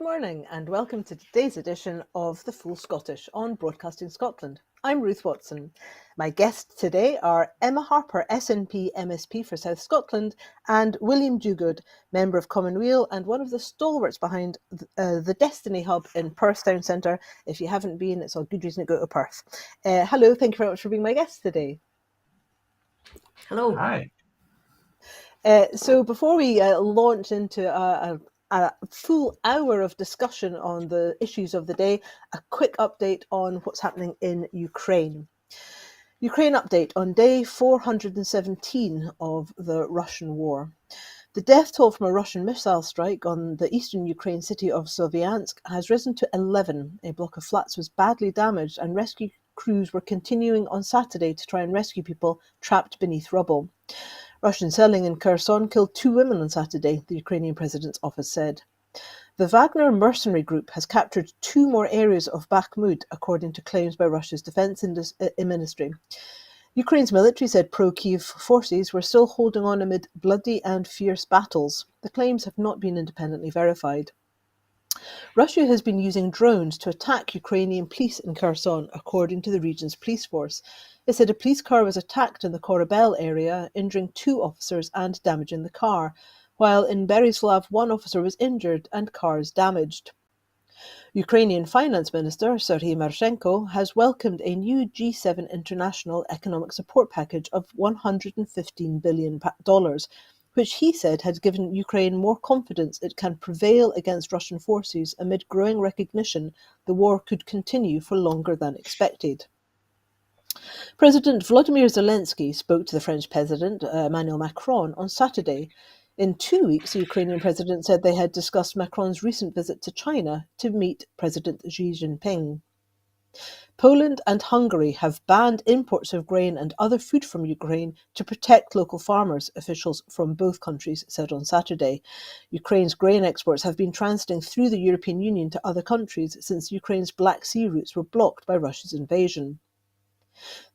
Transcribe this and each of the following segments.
morning and welcome to today's edition of The Full Scottish on Broadcasting Scotland. I'm Ruth Watson. My guests today are Emma Harper, SNP MSP for South Scotland, and William Duguid, Member of Commonweal and one of the stalwarts behind the Destiny Hub in Perth Town Centre. If you haven't been, it's a good reason to go to Perth. Hello, thank you very much for being my guest today. Hello. Hi. So before we launch into a full hour of discussion on the issues of the day, a quick update on what's happening in Ukraine. Ukraine update on day 417 of the Russian war. The death toll from a Russian missile strike on the eastern Ukraine city of Sloviansk has risen to 11. A block of flats was badly damaged and rescue crews were continuing on Saturday to try and rescue people trapped beneath rubble. Russian shelling in Kherson killed 2 women on Saturday, the Ukrainian president's office said. The Wagner mercenary group has captured 2 more areas of Bakhmut, according to claims by Russia's defense ministry. Ukraine's military said pro-Kiev forces were still holding on amid bloody and fierce battles. The claims have not been independently verified. Russia has been using drones to attack Ukrainian police in Kherson, according to the region's police force. It said a police car was attacked in the Korabel area, injuring 2 officers and damaging the car, while in Berislav 1 officer was injured and cars damaged. Ukrainian Finance Minister Serhiy Marchenko has welcomed a new G7 international economic support package of $115 billion, which he said had given Ukraine more confidence it can prevail against Russian forces amid growing recognition the war could continue for longer than expected. President Volodymyr Zelensky spoke to the French President Emmanuel Macron on Saturday. In 2 weeks, the Ukrainian president said they had discussed Macron's recent visit to China to meet President Xi Jinping. Poland and Hungary have banned imports of grain and other food from Ukraine to protect local farmers, officials from both countries said on Saturday. Ukraine's grain exports have been transiting through the European Union to other countries since Ukraine's Black Sea routes were blocked by Russia's invasion.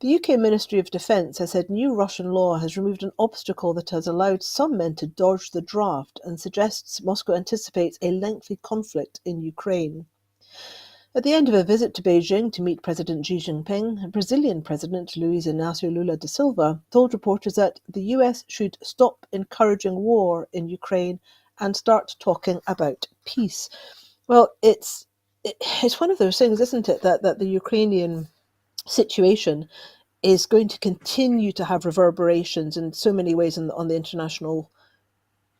The UK Ministry of Defence has said new Russian law has removed an obstacle that has allowed some men to dodge the draft and suggests Moscow anticipates a lengthy conflict in Ukraine. At the end of a visit to Beijing to meet President Xi Jinping, Brazilian President Luiz Inácio Lula da Silva told reporters that the US should stop encouraging war in Ukraine and start talking about peace. Well, it's one of those things, isn't it, that the Ukrainian situation is going to continue to have reverberations in so many ways on the international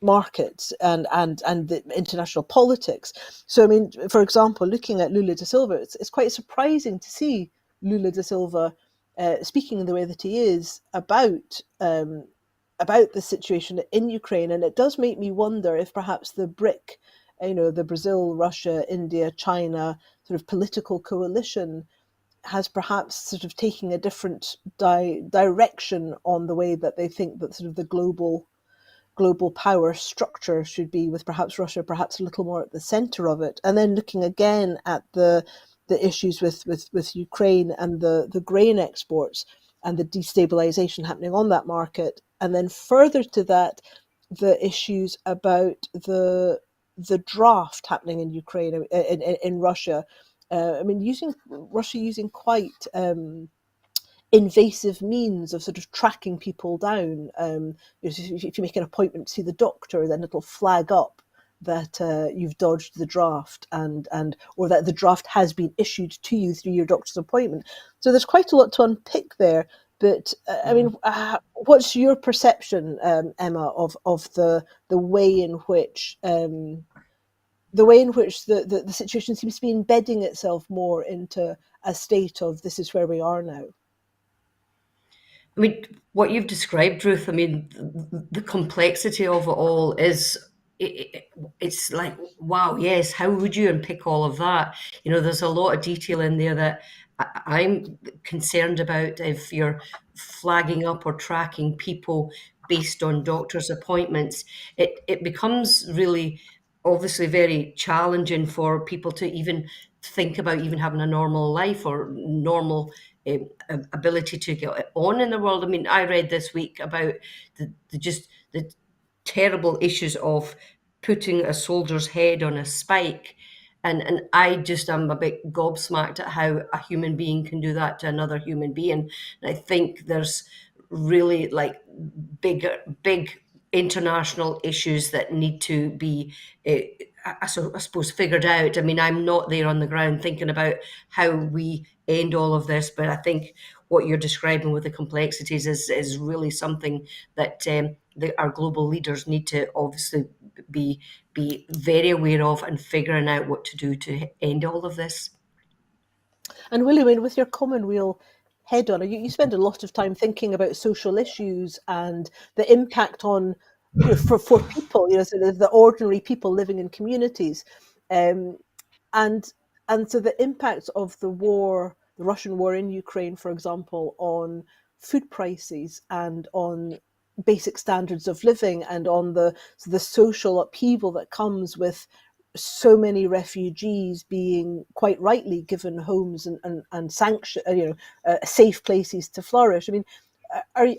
markets and the international politics. So, I mean, for example, looking at Lula da Silva, it's quite surprising to see Lula da Silva speaking in the way that he is about the situation in Ukraine, and it does make me wonder if perhaps the BRIC, the Brazil, Russia, India, China sort of political coalition has perhaps sort of taken a different direction on the way that they think that sort of the global power structure should be, with perhaps Russia perhaps a little more at the center of it. And then looking again at the issues with Ukraine and the grain exports and the destabilization happening on that market. And then further to that, the issues about the draft happening in Ukraine, in Russia. Russia using quite invasive means of sort of tracking people down. If you make an appointment to see the doctor, then it'll flag up that you've dodged the draft or that the draft has been issued to you through your doctor's appointment. So there's quite a lot to unpick there. But what's your perception, Emma, of the way in which the situation seems to be embedding itself more into a state of this is where we are now? I mean, what you've described, Ruth, I mean, the complexity of it all is, it's like, wow, yes, how would you unpick all of that? There's a lot of detail in there that I'm concerned about. If you're flagging up or tracking people based on doctor's appointments, it becomes really obviously very challenging for people to even think about even having a normal life or normal ability to get on in the world. I mean, I read this week about the terrible issues of putting a soldier's head on a spike And I just am a bit gobsmacked at how a human being can do that to another human being. And I think there's really like big international issues that need to be, I suppose, figured out. I mean, I'm not there on the ground thinking about how we end all of this, but I think what you're describing with the complexities is really something that our global leaders need to obviously be be very aware of and figuring out what to do to end all of this. And William, with your Commonweal head on, you spend a lot of time thinking about social issues and the impact on, for people, sort of the ordinary people living in communities. Um, and and so the impact of the Russian war in Ukraine, for example, on food prices and on basic standards of living and on the social upheaval that comes with so many refugees being quite rightly given homes and sanction, safe places to flourish. I mean,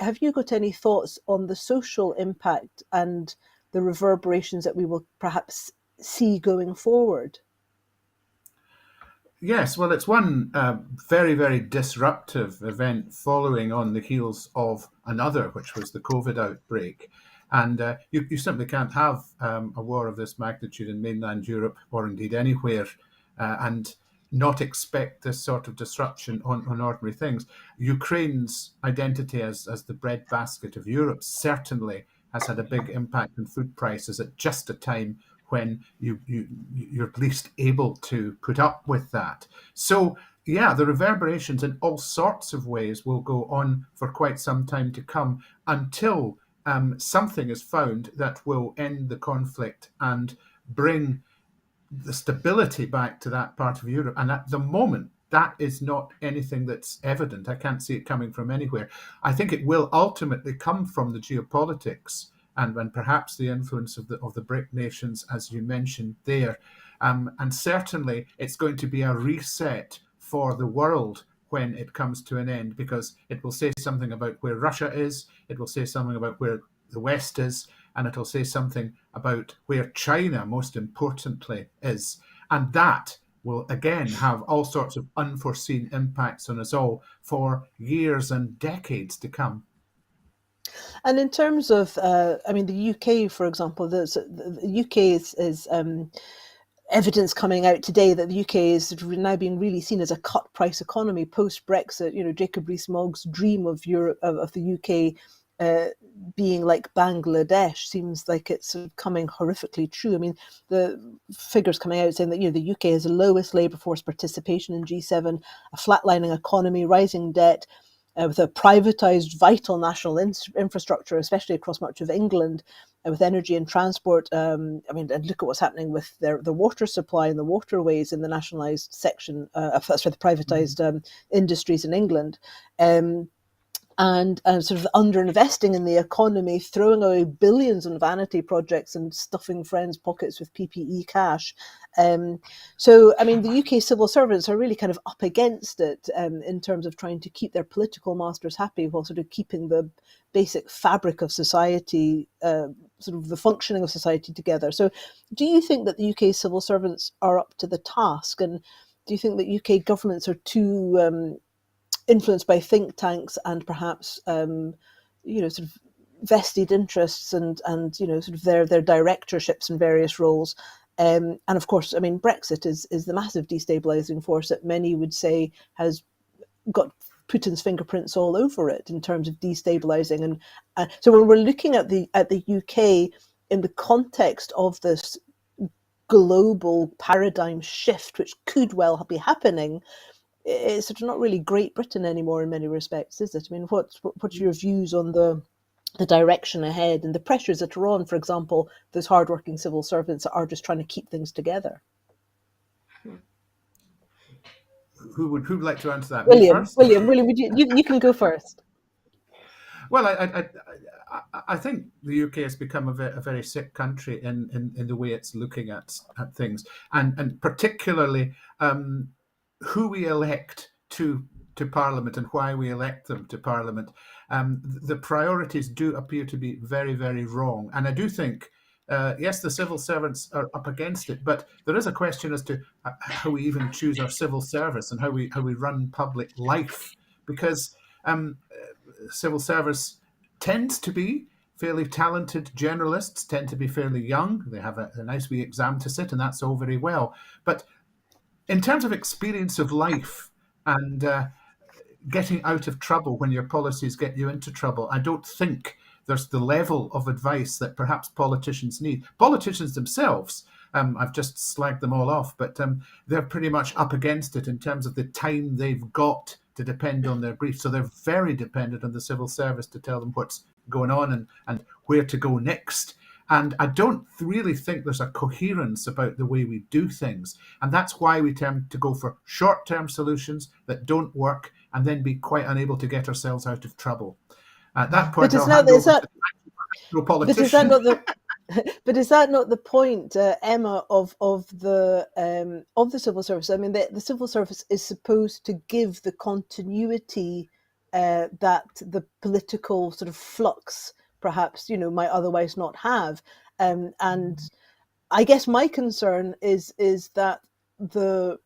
have you got any thoughts on the social impact and the reverberations that we will perhaps see going forward? Yes, well, it's one very, very disruptive event following on the heels of another, which was the COVID outbreak. And you simply can't have a war of this magnitude in mainland Europe or indeed anywhere and not expect this sort of disruption on ordinary things. Ukraine's identity as the breadbasket of Europe certainly has had a big impact on food prices at just a time when you're least able to put up with that. So yeah, the reverberations in all sorts of ways will go on for quite some time to come until something is found that will end the conflict and bring the stability back to that part of Europe. And at the moment, that is not anything that's evident. I can't see it coming from anywhere. I think it will ultimately come from the geopolitics and perhaps the influence of the BRIC nations, as you mentioned there. And certainly, it's going to be a reset for the world when it comes to an end, because it will say something about where Russia is, it will say something about where the West is, and it'll say something about where China, most importantly, is. And that will again have all sorts of unforeseen impacts on us all for years and decades to come. And in terms of, I mean, the UK, for example, the UK is evidence coming out today that the UK is sort of now being really seen as a cut price economy post Brexit. Jacob Rees-Mogg's dream of Europe, of the UK being like Bangladesh, seems like it's sort of coming horrifically true. I mean, the figures coming out saying that the UK has the lowest labour force participation in G7, a flatlining economy, rising debt, with a privatised vital national infrastructure, especially across much of England, with energy and transport. I mean, and look at what's happening with the water supply and the waterways in the nationalised section, sorry, the privatised industries in England. And sort of underinvesting in the economy, throwing away billions on vanity projects and stuffing friends' pockets with PPE cash. So, I mean, the UK civil servants are really kind of up against it in terms of trying to keep their political masters happy while sort of keeping the basic fabric of society, sort of the functioning of society together. So, do you think that the UK civil servants are up to the task? And do you think that UK governments are too influenced by think tanks and perhaps sort of vested interests and sort of their directorships in various roles? And of course, I mean, Brexit is the massive destabilizing force that many would say has got Putin's fingerprints all over it in terms of destabilizing. And so when we're looking at the UK in the context of this global paradigm shift, which could well be happening, it's sort of not really Great Britain anymore in many respects, is it? I mean, what's your views on the direction ahead and the pressures that are on, for example, those hardworking civil servants that are just trying to keep things together? Who'd like to answer that? Me William, first? William, William, you can go first. Well, I think the UK has become a very sick country in the way it's looking at things, and particularly who we elect to Parliament and why we elect them to Parliament. The priorities do appear to be very, very wrong, and I do think Yes, the civil servants are up against it, but there is a question as to how we even choose our civil service and how we run public life, because civil service tends to be fairly talented generalists, tend to be fairly young. They have a nice wee exam to sit, and that's all very well. But in terms of experience of life and getting out of trouble when your policies get you into trouble, I don't think there's the level of advice that perhaps politicians need. Politicians themselves, I've just slagged them all off, but they're pretty much up against it in terms of the time they've got to depend on their brief. So they're very dependent on the civil service to tell them what's going on and where to go next. And I don't really think there's a coherence about the way we do things. And that's why we tend to go for short-term solutions that don't work and then be quite unable to get ourselves out of trouble. At that point, I'll hand over to the but is that politician. not the but is that not the point, Emma, of the civil service? I mean, the civil service is supposed to give the continuity that the political sort of flux, perhaps, might otherwise not have. And I guess my concern is that the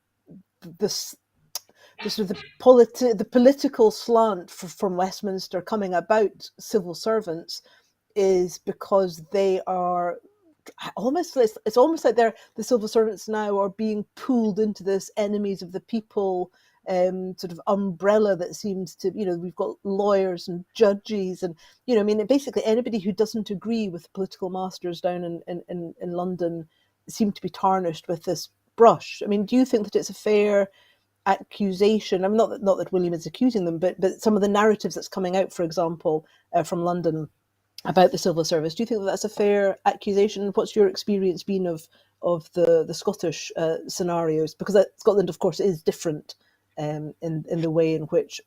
sort of the political slant from Westminster coming about civil servants is because they are almost, it's almost like the civil servants now are being pulled into this enemies of the people sort of umbrella that seems to, we've got lawyers and judges and, I mean, basically anybody who doesn't agree with the political masters down in London seem to be tarnished with this brush. I mean, do you think that it's a fair accusation? I'm not that William is accusing them, but some of the narratives that's coming out, for example, from London about the civil service, do you think that that's a fair accusation? What's your experience been of the Scottish scenarios? Because Scotland, of course, is different in the way in which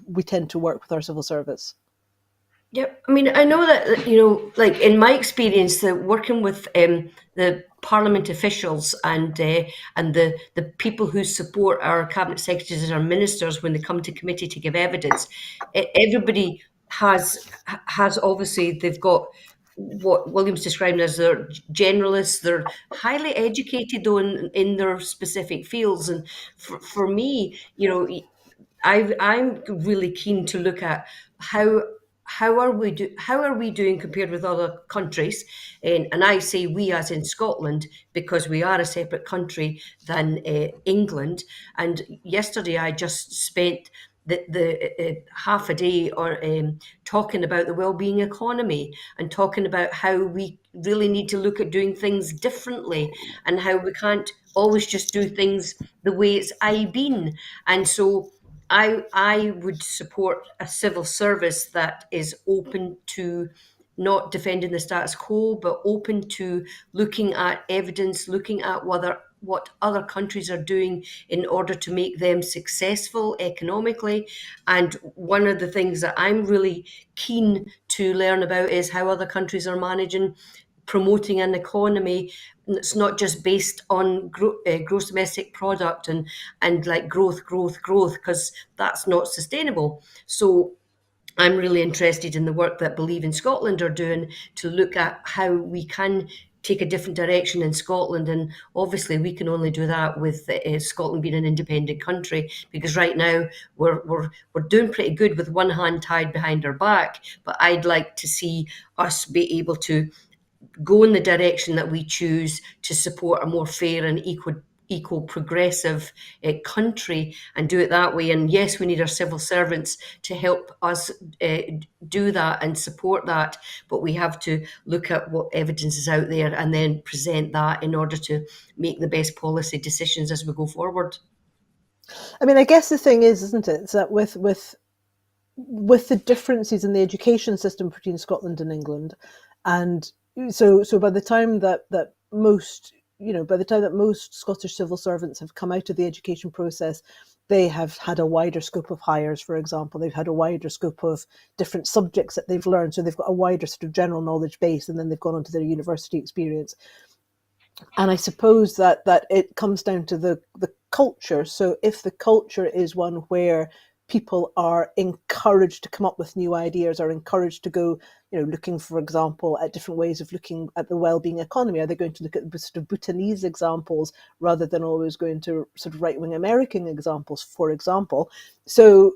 we tend to work with our civil service. Yeah, I mean, I know that, like in my experience, working with the Parliament officials and the people who support our cabinet secretaries and our ministers when they come to committee to give evidence, everybody has obviously, they've got what William's describing as their generalists. They're highly educated though in their specific fields, and for me, I'm really keen to look at how are we doing compared with other countries, and I say we as in Scotland because we are a separate country than England. And yesterday I just spent the half a day talking about the well-being economy and talking about how we really need to look at doing things differently and how we can't always just do things the way it's been. And so I would support a civil service that is open to not defending the status quo, but open to looking at evidence, looking at what other countries are doing in order to make them successful economically. And one of the things that I'm really keen to learn about is how other countries are managing promoting an economy that's not just based on gross domestic product and like growth, because that's not sustainable. So I'm really interested in the work that Believe in Scotland are doing to look at how we can take a different direction in Scotland. And obviously we can only do that with Scotland being an independent country, because right now we're doing pretty good with one hand tied behind our back. But I'd like to see us be able to go in the direction that we choose to support a more fair and equal progressive country and do it that way. And yes, we need our civil servants to help us do that and support that, but we have to look at what evidence is out there and then present that in order to make the best policy decisions as we go forward. I mean, I guess the thing is, isn't it, is that with the differences in the education system between Scotland and England, and so by the time that most Scottish civil servants have come out of the education process, they have had a wider scope of hires, for example. They've had a wider scope of different subjects that they've learned. So they've got a wider sort of general knowledge base, and then they've gone on to their university experience. And I suppose that it comes down to the culture. So if the culture is one where people are encouraged to come up with new ideas, are encouraged to go, looking, for example, at different ways of looking at the well-being economy? Are they going to look at sort of Bhutanese examples rather than always going to sort of right-wing American examples, for example? So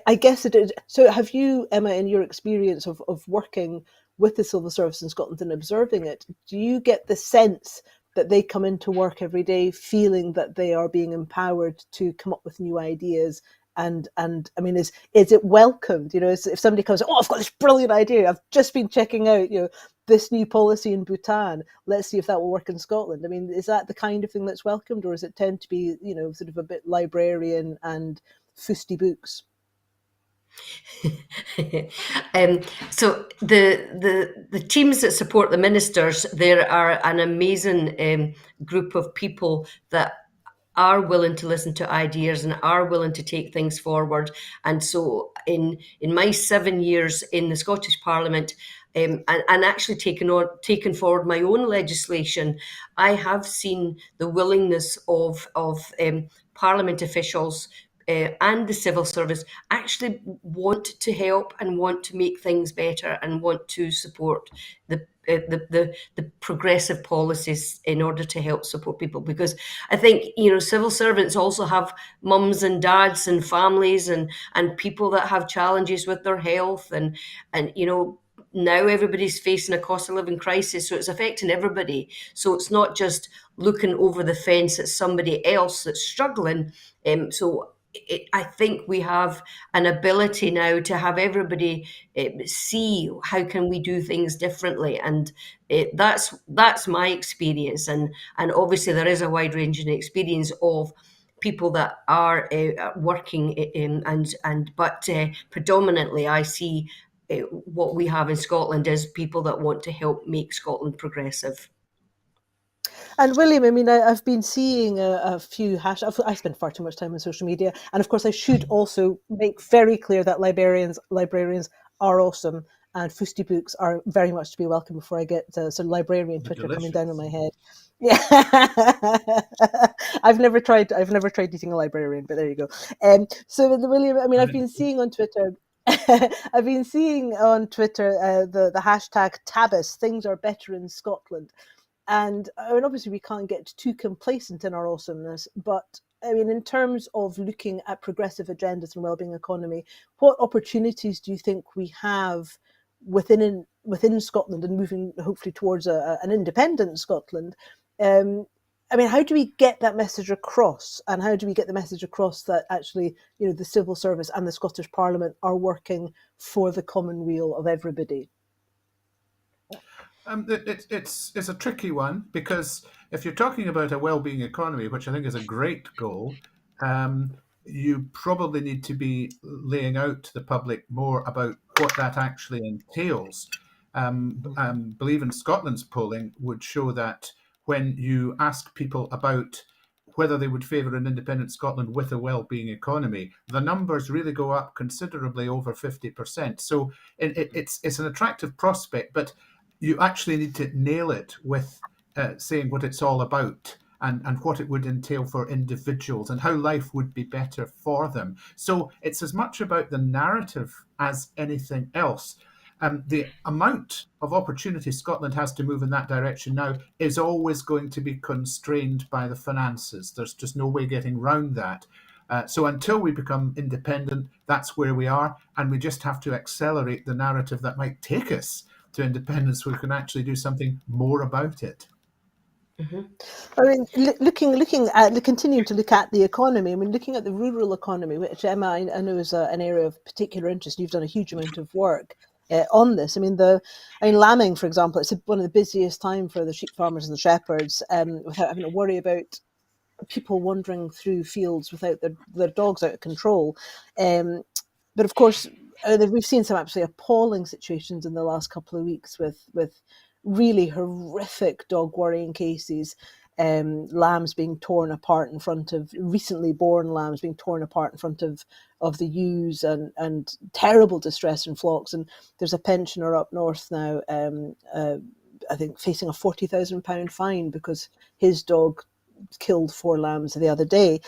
I guess it is. So have you, Emma, in your experience of working with the civil service in Scotland and observing it, do you get the sense that they come into work every day feeling that they are being empowered to come up with new ideas? And I mean, is it welcomed? If somebody comes, oh, I've got this brilliant idea, I've just been checking out, this new policy in Bhutan, let's see if that will work in Scotland. I mean, is that the kind of thing that's welcomed, or does it tend to be, sort of a bit librarian and fusty books? So the teams that support the ministers, there are an amazing group of people that are willing to listen to ideas and are willing to take things forward. And so in my 7 years in the Scottish Parliament, and actually taken forward my own legislation, I have seen the willingness of Parliament officials and the civil service actually want to help and want to make things better and want to support the progressive policies in order to help support people. Because I think, civil servants also have mums and dads and families and people that have challenges with their health and now everybody's facing a cost of living crisis, so it's affecting everybody. So it's not just looking over the fence at somebody else that's struggling. I think we have an ability now to have everybody see how can we do things differently, and that's my experience. And obviously there is a wide ranging experience of people that are working in, but predominantly I see what we have in Scotland is people that want to help make Scotland progressive. And William, I mean, I've been seeing a few hashtags. I spend far too much time on social media, and of course, I should also make very clear that librarians are awesome, and fusty books are very much to be welcome. Before I get some librarian Twitter coming down on my head. Yeah, I've never tried eating a librarian, but there you go. So William, I mean, I've been seeing on Twitter. I've been seeing on Twitter the hashtag Tabis. Things are better in Scotland. And I mean, obviously, we can't get too complacent in our awesomeness, but I mean, in terms of looking at progressive agendas and wellbeing economy, what opportunities do you think we have within Scotland and moving hopefully towards an independent Scotland? I mean, how do we get that message across, and how do we get the message across that actually, the civil service and the Scottish Parliament are working for the common weal of everybody? It's a tricky one, because if you're talking about a well-being economy, which I think is a great goal, you probably need to be laying out to the public more about what that actually entails. Believe in Scotland's polling would show that when you ask people about whether they would favour an independent Scotland with a well-being economy, the numbers really go up considerably, over 50%. So it's an attractive prospect, but you actually need to nail it with saying what it's all about and what it would entail for individuals and how life would be better for them. So it's as much about the narrative as anything else. The amount of opportunity Scotland has to move in that direction now is always going to be constrained by the finances. There's just no way getting round that. So until we become independent, that's where we are, and we just have to accelerate the narrative that might take us to independence, so we can actually do something more about it. I mean, looking at continuing to look at the economy. I mean, looking at the rural economy, which Emma, I know is an area of particular interest. You've done a huge amount of work on this. I mean, lambing, for example, it's one of the busiest time for the sheep farmers and the shepherds, without having to worry about people wandering through fields without their dogs out of control. But of course, we've seen some absolutely appalling situations in the last couple of weeks with really horrific dog worrying cases. Lambs being torn apart in front of recently born lambs being torn apart in front of the ewes, and terrible distress in flocks. And there's a pensioner up north now, I think, facing a £40,000 fine because his dog killed 4 lambs the other day.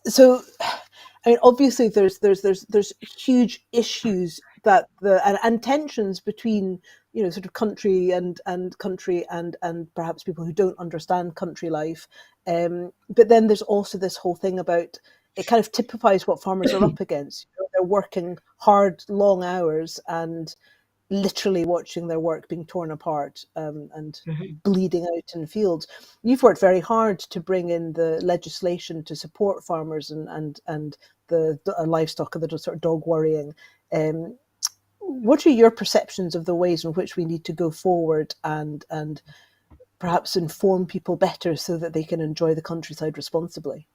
So I mean, obviously, there's huge issues that and tensions between, sort of country and perhaps people who don't understand country life. But then there's also this whole thing about, it kind of typifies what farmers are up against. They're working hard, long hours, and literally watching their work being torn apart, and Mhm. bleeding out in fields. You've worked very hard to bring in the legislation to support farmers and the livestock and the sort of dog worrying. Um, what are your perceptions of the ways in which we need to go forward and perhaps inform people better so that they can enjoy the countryside responsibly?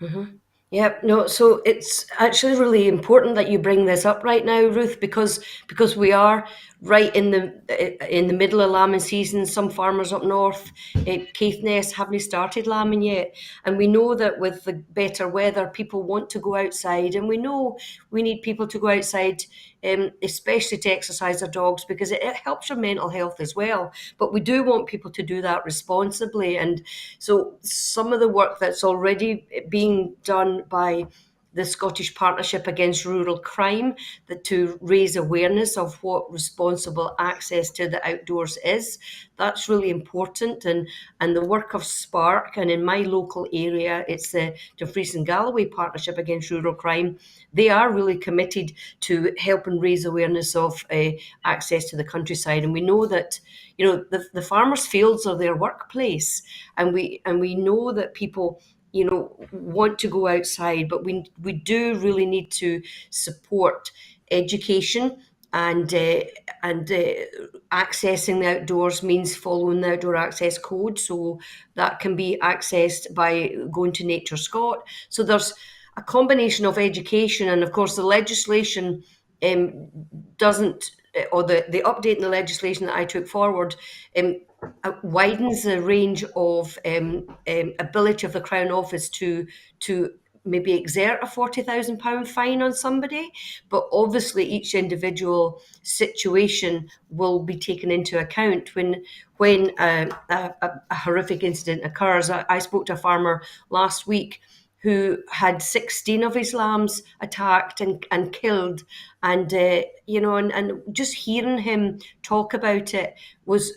Mm-hmm. Yep. No. So it's actually really important that you bring this up right now, Ruth, because we are right in the middle of lambing season. Some farmers up north, Caithness, haven't started lambing yet, and we know that with the better weather, people want to go outside, and we know we need people to go outside, especially to exercise their dogs, because it helps your mental health as well. But we do want people to do that responsibly, and so some of the work that's already being done by the Scottish Partnership Against Rural Crime, that to raise awareness of what responsible access to the outdoors is. That's really important. And the work of Spark, and in my local area, it's the Dumfries and Galloway Partnership Against Rural Crime. They are really committed to helping raise awareness of access to the countryside. And we know that, the farmers' fields are their workplace, and we know that people, want to go outside, but we do really need to support education, and accessing the outdoors means following the outdoor access code, so that can be accessed by going to Nature Scot. So there's a combination of education, and of course the legislation um, doesn't, or the update in the legislation that I took forward, widens the range of ability of the Crown Office to maybe exert a £40,000 fine on somebody, but obviously each individual situation will be taken into account when a horrific incident occurs. I spoke to a farmer last week who had 16 of his lambs attacked and killed. And, and just hearing him talk about it was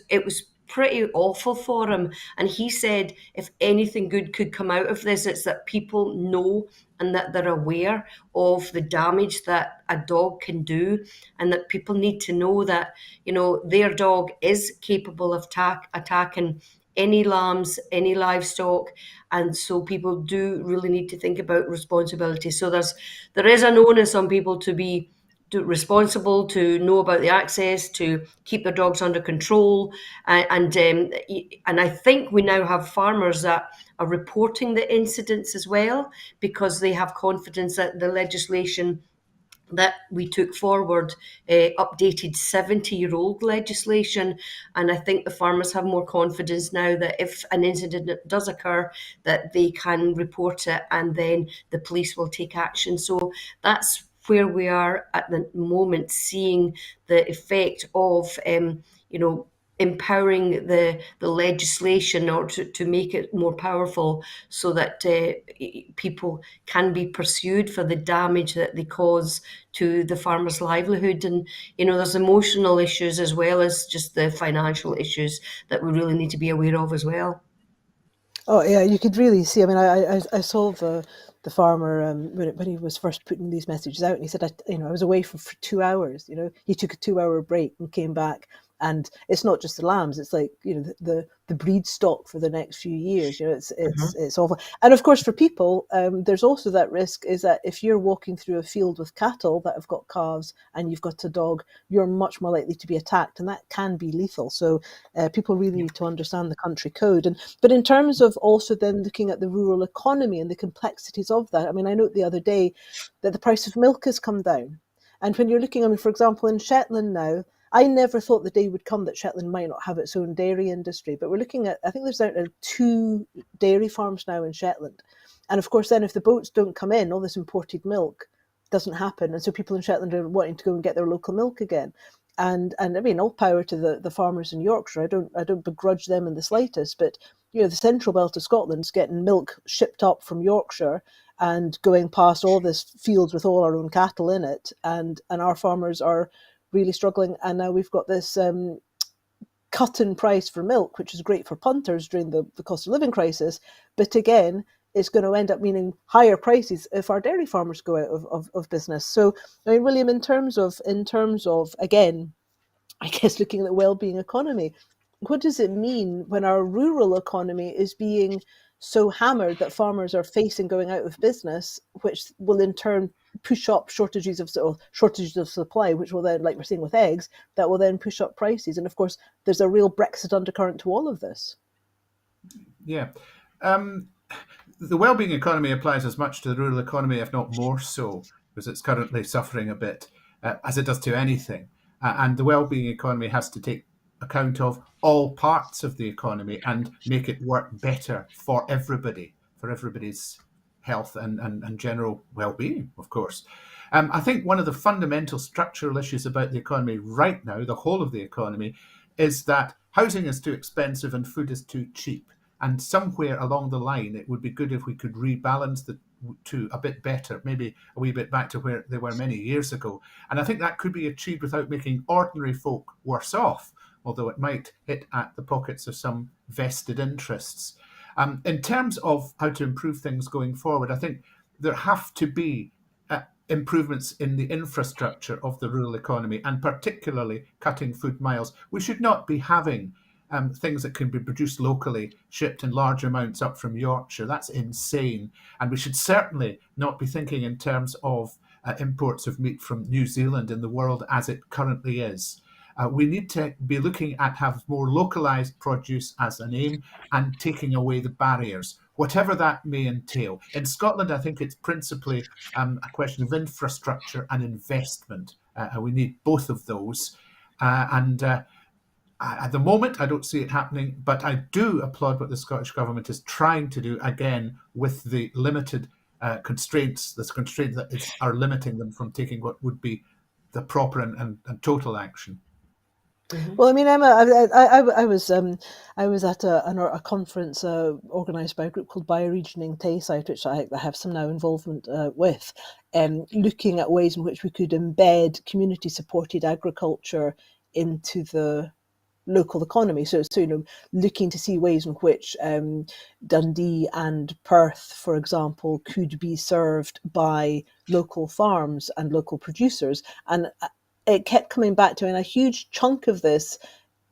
pretty awful for him. And he said, if anything good could come out of this, it's that people know and that they're aware of the damage that a dog can do, and that people need to know that, their dog is capable of attacking any lambs, any livestock. And so people do really need to think about responsibility. So there is an onus on people to be responsible, to know about the access, to keep their dogs under control, and I think we now have farmers that are reporting the incidents as well, because they have confidence that the legislation that we took forward updated 70-year-old legislation. And I think the farmers have more confidence now that if an incident does occur, that they can report it and then the police will take action. So that's where we are at the moment, seeing the effect of empowering the legislation, or to make it more powerful, so that people can be pursued for the damage that they cause to the farmer's livelihood. And there's emotional issues as well as just the financial issues that we really need to be aware of as well. Oh yeah, you could really see. I mean, I saw the farmer, when he was first putting these messages out, and he said, I was away for 2 hours. He took a 2 hour break and came back, and it's not just the lambs; it's like the breed stock for the next few years. It's awful. And of course, for people, there's also that risk, is that if you're walking through a field with cattle that have got calves and you've got a dog, you're much more likely to be attacked, and that can be lethal. So people really need to understand the country code. But in terms of also then looking at the rural economy and the complexities of that, I mean, I note the other day that the price of milk has come down. And when you're looking, I mean, for example, in Shetland now, I never thought the day would come that Shetland might not have its own dairy industry. But we're looking at, I think there's down to 2 dairy farms now in Shetland. And of course, then if the boats don't come in, all this imported milk doesn't happen. And so people in Shetland are wanting to go and get their local milk again. And I mean, all power to the farmers in Yorkshire. I don't begrudge them in the slightest, but the central belt of Scotland's getting milk shipped up from Yorkshire, and going past all this fields with all our own cattle in it, and our farmers are really struggling. And now we've got this cut in price for milk, which is great for punters during the cost of living crisis, but again, it's going to end up meaning higher prices if our dairy farmers go out of business. So, I mean, William, in terms of again, I guess looking at the well-being economy, what does it mean when our rural economy is being so hammered that farmers are facing going out of business, which will in turn push up shortages of supply, which will then, like we're seeing with eggs, that will then push up prices. And of course, there's a real Brexit undercurrent to all of this. Yeah. The well-being economy applies as much to the rural economy, if not more so, because it's currently suffering a bit, as it does to anything. And the well-being economy has to take account of all parts of the economy and make it work better for everybody, for everybody's health and general well-being, of course. I think one of the fundamental structural issues about the economy right now, the whole of the economy, is that housing is too expensive and food is too cheap. And somewhere along the line, it would be good if we could rebalance the two a bit better, maybe a wee bit back to where they were many years ago. And I think that could be achieved without making ordinary folk worse off, although it might hit at the pockets of some vested interests. In terms of how to improve things going forward, I think there have to be improvements in the infrastructure of the rural economy, and particularly cutting food miles. We should not be having things that can be produced locally, shipped in large amounts up from Yorkshire. That's insane. And we should certainly not be thinking in terms of imports of meat from New Zealand in the world as it currently is. We need to be looking at have more localized produce as an aim and taking away the barriers, whatever that may entail. In Scotland, I think it's principally a question of infrastructure and investment. We need both of those. At the moment, I don't see it happening, but I do applaud what the Scottish Government is trying to do, again, with the limited constraints that are limiting them from taking what would be the proper and total action. Mm-hmm. Well, I mean, Emma, I was at a conference organised by a group called Bioregioning Tayside, which I have some now involvement with, looking at ways in which we could embed community-supported agriculture into the local economy. So looking to see ways in which Dundee and Perth, for example, could be served by local farms and local producers. And it kept coming back to, and a huge chunk of this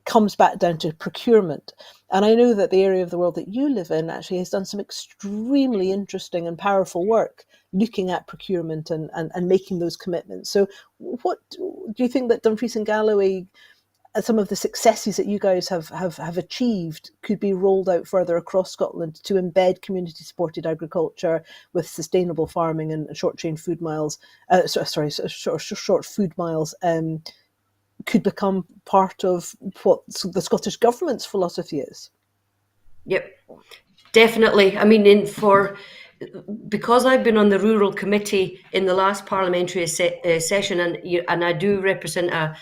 comes back down to procurement. And I know that the area of the world that you live in actually has done some extremely interesting and powerful work looking at procurement and making those commitments. So what do you think that Dumfries and Galloway, some of the successes that you guys have achieved, could be rolled out further across Scotland to embed community-supported agriculture with sustainable farming and short food miles? Short food miles could become part of what the Scottish Government's philosophy is. Yep, definitely. I mean, because I've been on the rural committee in the last parliamentary session, and I do represent a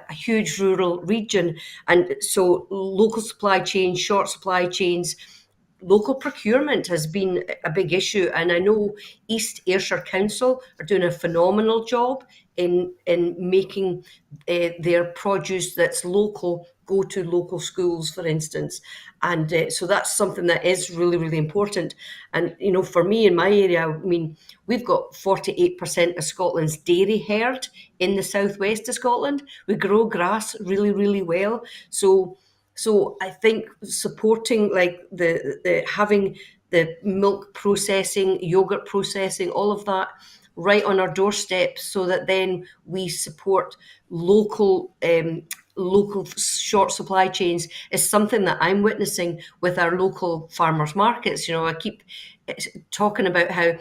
huge rural region, and so local supply chains, short supply chains, local procurement has been a big issue. And I know East Ayrshire Council are doing a phenomenal job in making their produce that's local go to local schools, for instance. And so that's something that is really, really important. And, for me in my area, I mean, we've got 48% of Scotland's dairy herd in the southwest of Scotland. We grow grass really, really well. So I think supporting the having the milk processing, yogurt processing, all of that right on our doorstep, so that then we support local short supply chains, is something that I'm witnessing with our local farmers markets. I keep talking about how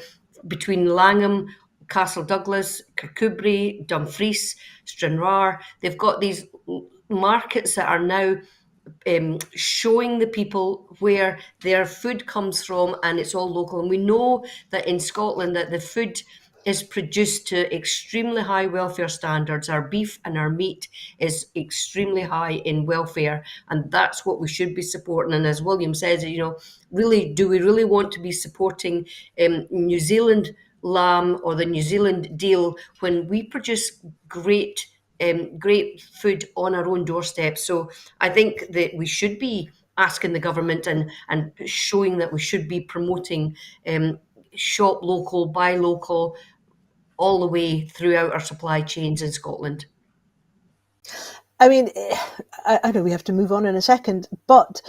between Langham, Castle Douglas, Kirkcudbright, Dumfries, Stranraer, they've got these markets that are now showing the people where their food comes from, and it's all local. And we know that in Scotland that the food is produced to extremely high welfare standards. Our beef and our meat is extremely high in welfare, and that's what we should be supporting. And as William says, really, do we really want to be supporting New Zealand lamb or the New Zealand deal when we produce great food on our own doorstep? So I think that we should be asking the government and showing that we should be promoting shop local, buy local, all the way throughout our supply chains in Scotland. I mean, I know we have to move on in a second, but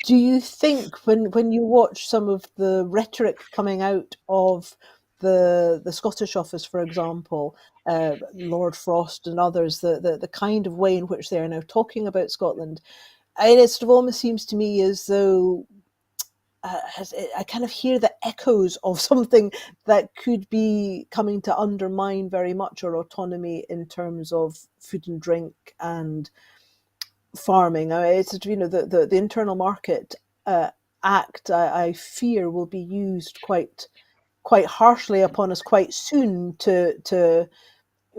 do you think when you watch some of the rhetoric coming out of the Scottish office, for example, Lord Frost and others, the kind of way in which they are now talking about Scotland, it sort of almost seems to me as though I kind of hear the echoes of something that could be coming to undermine very much our autonomy in terms of food and drink and farming. It's the Internal Market Act. I fear will be used quite harshly upon us quite soon to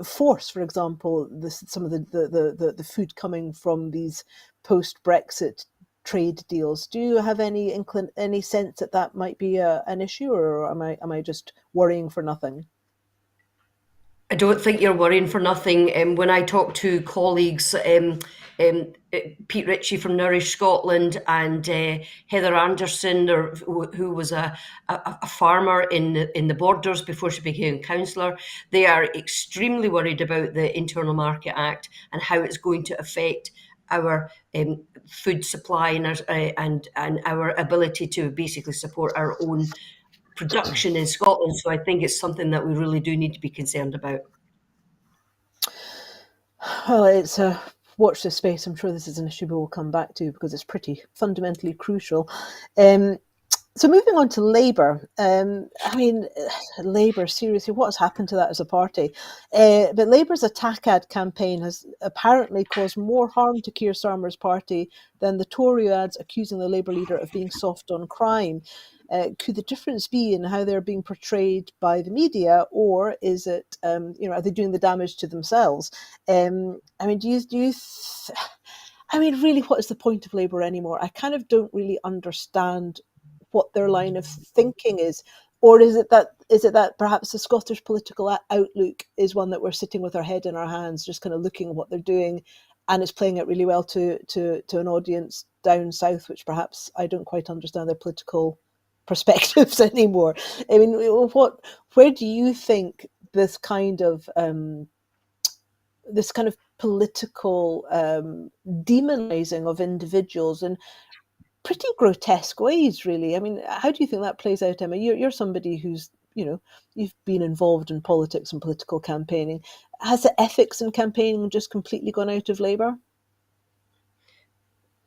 force, for example, some of the food coming from these post-Brexit trade deals. Do you have any sense that that might be an issue, or am I just worrying for nothing? I don't think you're worrying for nothing. When I talk to colleagues, Pete Ritchie from Nourish Scotland and Heather Anderson, who was a farmer in the Borders before she became councillor, they are extremely worried about the Internal Market Act and how it's going to affect our food supply and our ability to basically support our own production in Scotland. So I think it's something that we really do need to be concerned about. Well, it's a watch this space. I'm sure this is an issue we will come back to because it's pretty fundamentally crucial. So moving on to Labour, Labour, seriously, what has happened to that as a party? But Labour's attack ad campaign has apparently caused more harm to Keir Starmer's party than the Tory ads accusing the Labour leader of being soft on crime. Could the difference be in how they're being portrayed by the media, or is it, are they doing the damage to themselves? Really, what is the point of Labour anymore? I kind of don't really understand what their line of thinking is, or is it that perhaps the Scottish political outlook is one that we're sitting with our head in our hands, just kind of looking at what they're doing, and it's playing it really well to an audience down south, which perhaps I don't quite understand their political perspectives anymore. I mean, where do you think this kind of political demonizing of individuals in pretty grotesque ways, really? I mean, how do you think that plays out, Emma? You're somebody who's, you've been involved in politics and political campaigning. Has the ethics in campaigning just completely gone out of Labour?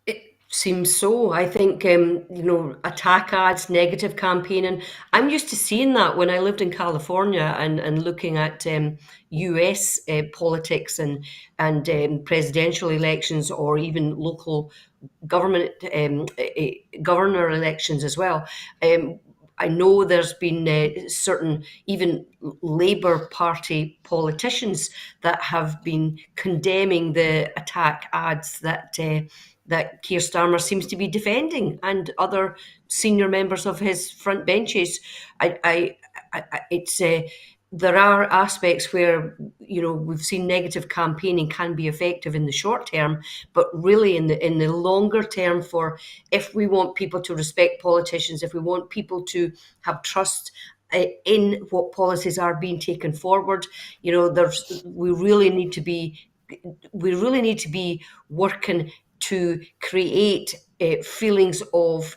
It seems so. I think, attack ads, negative campaigning. I'm used to seeing that when I lived in California and looking at US politics and presidential elections or even local government governor elections as well. I know there's been certain even Labour Party politicians that have been condemning the attack ads that Keir Starmer seems to be defending, and other senior members of his front benches. It's there are aspects where we've seen negative campaigning can be effective in the short term, but really in the longer term, for if we want people to respect politicians, if we want people to have trust in what policies are being taken forward, we really need to be working to create feelings of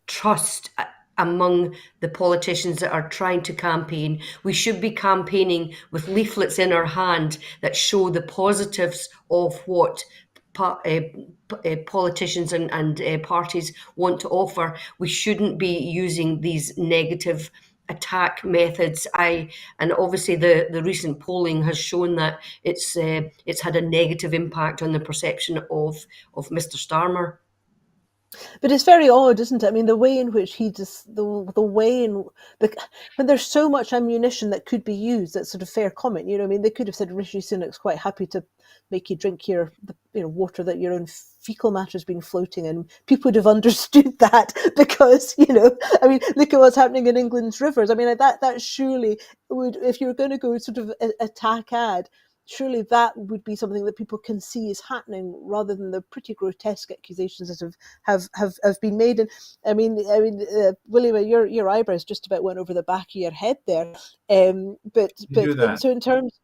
trust among the politicians that are trying to campaign. We should be campaigning with leaflets in our hand that show the positives of what politicians and parties want to offer. We shouldn't be using these negative attack methods. And obviously the recent polling has shown that it's had a negative impact on the perception of Mr. Starmer. But it's very odd, isn't it? I mean, the way in which he just the way in when there's so much ammunition that could be used, that's sort of fair comment. I mean, they could have said Rishi Sunak's quite happy to make you drink your water that your own fecal matter has been floating in. People would have understood that because I mean, look at what's happening in England's rivers. I mean, that surely would, if you're going to go sort of attack ad, surely that would be something that people can see is happening rather than the pretty grotesque accusations that have been made. And William, your eyebrows just about went over the back of your head there. You do that. So in terms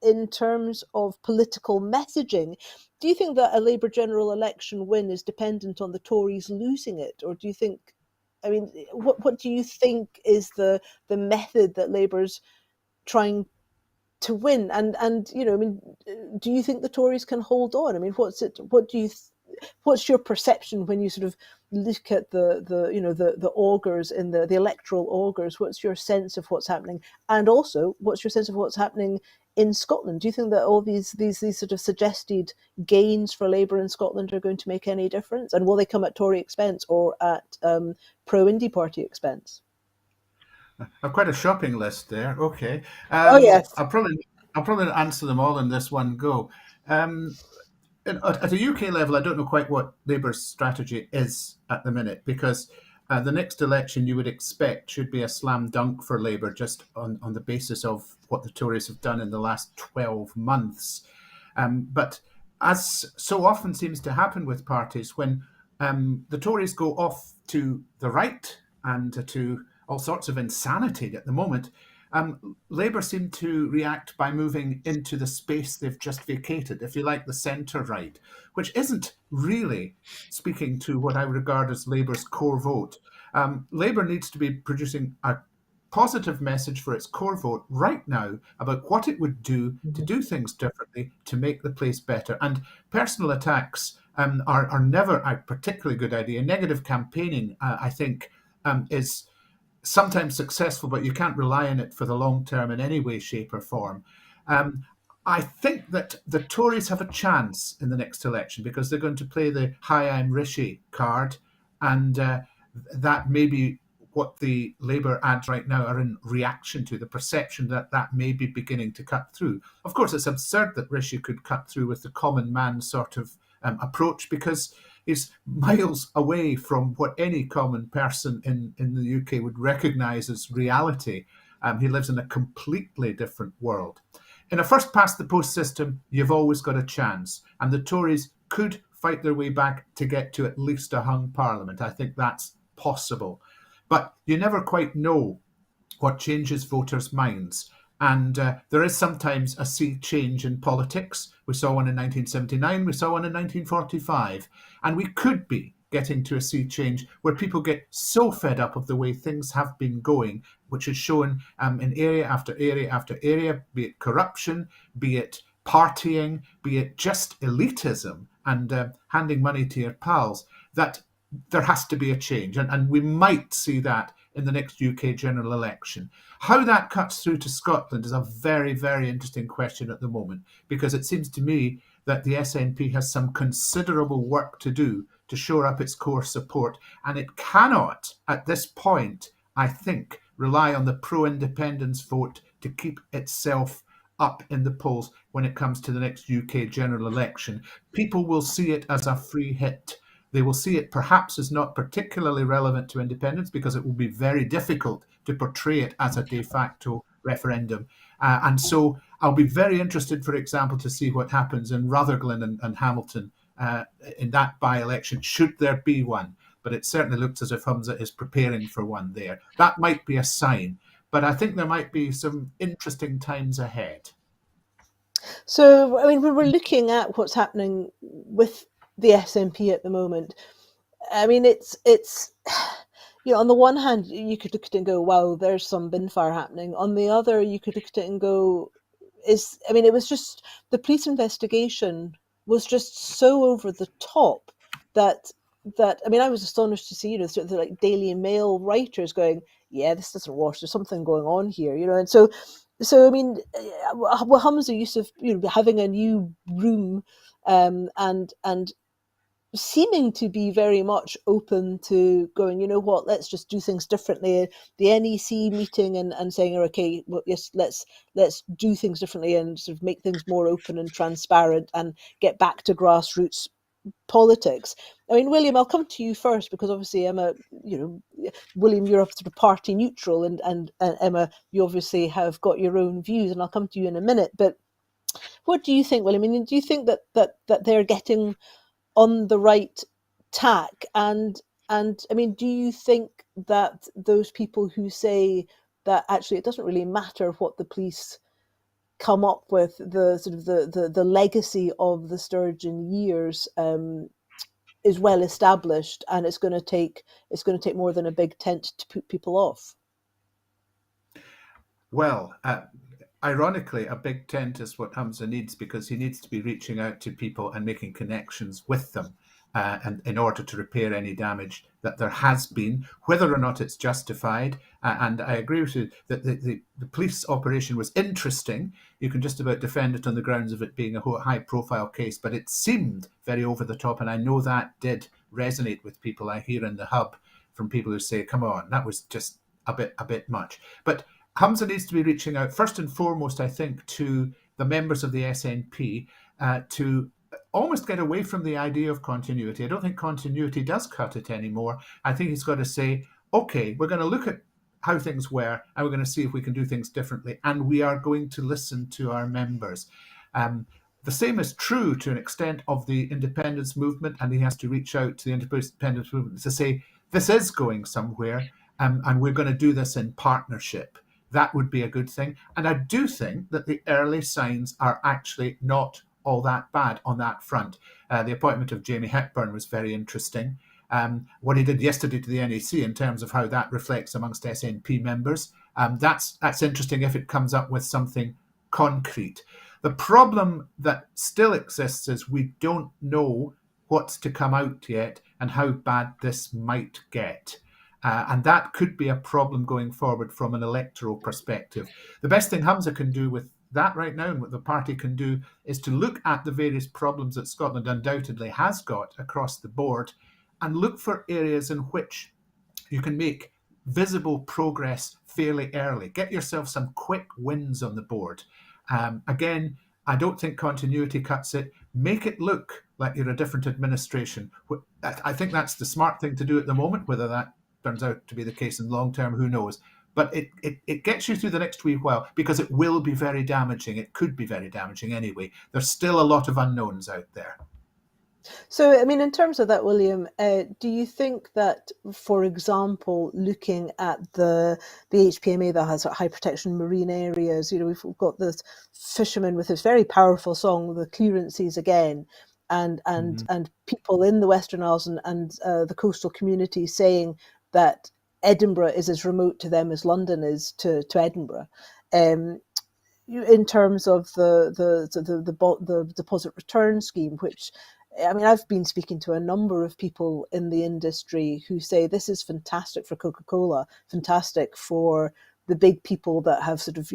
in terms of political messaging, do you think that a Labour general election win is dependent on the Tories losing it, or do you think? I mean, what do you think is the method that Labour's trying to win? And I mean, do you think the Tories can hold on? I mean, what's your perception when you sort of look at the augurs in the electoral augurs? What's your sense of what's happening, and also what's your sense of what's happening in Scotland? Do you think that all these sort of suggested gains for Labour in Scotland are going to make any difference, and will they come at Tory expense or at pro-Indie party expense? I've quite a shopping list there. Okay, Oh yes. I'll probably answer them all in this one go. At a UK level, I don't know quite what Labour's strategy is at the minute, because the next election you would expect should be a slam dunk for Labour, just on the basis of what the Tories have done in the last 12 months. But as so often seems to happen with parties, when the Tories go off to the right and to all sorts of insanity at the moment, Labour seem to react by moving into the space they've just vacated, if you like, the centre right, which isn't really speaking to what I regard as Labour's core vote. Labour needs to be producing a positive message for its core vote right now about what it would do to do things differently, to make the place better. And personal attacks are never a particularly good idea. Negative campaigning, I think, is sometimes successful, but you can't rely on it for the long term in any way, shape, or form. I think that the Tories have a chance in the next election because they're going to play the "Hi, I'm Rishi" card, and that may be what the Labour ads right now are in reaction to, the perception that that may be beginning to cut through. Of course, it's absurd that Rishi could cut through with the common man sort of approach, because is miles away from what any common person in the UK would recognise as reality. He lives in a completely different world. In a first past the post system, you've always got a chance, and the Tories could fight their way back to get to at least a hung parliament. I think that's possible. But you never quite know what changes voters' minds. And there is sometimes a sea change in politics. We saw one in 1979, we saw one in 1945. And we could be getting to a sea change where people get so fed up of the way things have been going, which is shown in area after area after area, be it corruption, be it partying, be it just elitism and handing money to your pals, that there has to be a change. And we might see that in the next UK general election. How that cuts through to Scotland is a very, very interesting question at the moment, because it seems to me that the SNP has some considerable work to do to shore up its core support, and it cannot, at this point, I think, rely on the pro-independence vote to keep itself up in the polls when it comes to the next UK general election. People will see it as a free hit. They will see it perhaps as not particularly relevant to independence, because it will be very difficult to portray it as a de facto referendum. And so I'll be very interested, for example, to see what happens in Rutherglen and Hamilton in that by-election, should there be one. But it certainly looks as if Humza is preparing for one there. That might be a sign. But I think there might be some interesting times ahead. So, I mean, when we're looking at what's happening with the SNP at the moment, I mean, it's on the one hand, you could look at it and go, wow, there's some bin fire happening. On the other, you could look at it and go, it was just, the police investigation was just so over the top that I mean, I was astonished to see, sort of like Daily Mail writers going, yeah, this doesn't wash, there's something going on here, and so I mean, Hamza Yusuf, having a new room, and seeming to be very much open to going, you know what, let's just do things differently. The NEC meeting and saying, okay, well, yes, let's do things differently and sort of make things more open and transparent and get back to grassroots politics. I mean, William, I'll come to you first because obviously Emma, William, you're sort of party neutral, and Emma, you obviously have got your own views, and I'll come to you in a minute. But what do you think, William? I mean, do you think that they're getting on the right tack? And I mean, do you think that those people who say that actually it doesn't really matter what the police come up with, the sort of the legacy of the Sturgeon years is well established, and it's going to take more than a big tent to put people off? Well, ironically, a big tent is what Hamza needs, because he needs to be reaching out to people and making connections with them, and in order to repair any damage that there has been, whether or not it's justified. And I agree with you that the police operation was interesting. You can just about defend it on the grounds of it being a high-profile case, but it seemed very over the top, and I know that did resonate with people. I hear in the hub from people who say, "Come on, that was just a bit much." But Hamza needs to be reaching out first and foremost, I think, to the members of the SNP to almost get away from the idea of continuity. I don't think continuity does cut it anymore. I think he's got to say, okay, we're going to look at how things were, and we're going to see if we can do things differently, and we are going to listen to our members. The same is true to an extent of the independence movement, and he has to reach out to the independence movement to say, this is going somewhere, and we're going to do this in partnership. That would be a good thing. And I do think that the early signs are actually not all that bad on that front. The appointment of Jamie Hepburn was very interesting. What he did yesterday to the NEC in terms of how that reflects amongst SNP members, that's interesting if it comes up with something concrete. The problem that still exists is we don't know what's to come out yet and how bad this might get. And that could be a problem going forward from an electoral perspective. The best thing Hamza can do with that right now, and what the party can do, is to look at the various problems that Scotland undoubtedly has got across the board and look for areas in which you can make visible progress fairly early. Get yourself some quick wins on the board. Again, I don't think continuity cuts it. Make it look like you're a different administration. I think that's the smart thing to do at the moment. Whether that turns out to be the case in long term, who knows? But it gets you through the next wee while, because it will be very damaging. It could be very damaging anyway. There's still a lot of unknowns out there. So, I mean, in terms of that, William, do you think that, for example, looking at the HPMA that has high protection marine areas, we've got this fisherman with his very powerful song, "The Clearances Again," and people in the Western Isles and the coastal community saying that Edinburgh is as remote to them as London is to Edinburgh. In terms of the deposit return scheme, which, I mean, I've been speaking to a number of people in the industry who say this is fantastic for Coca-Cola, fantastic for the big people that have sort of,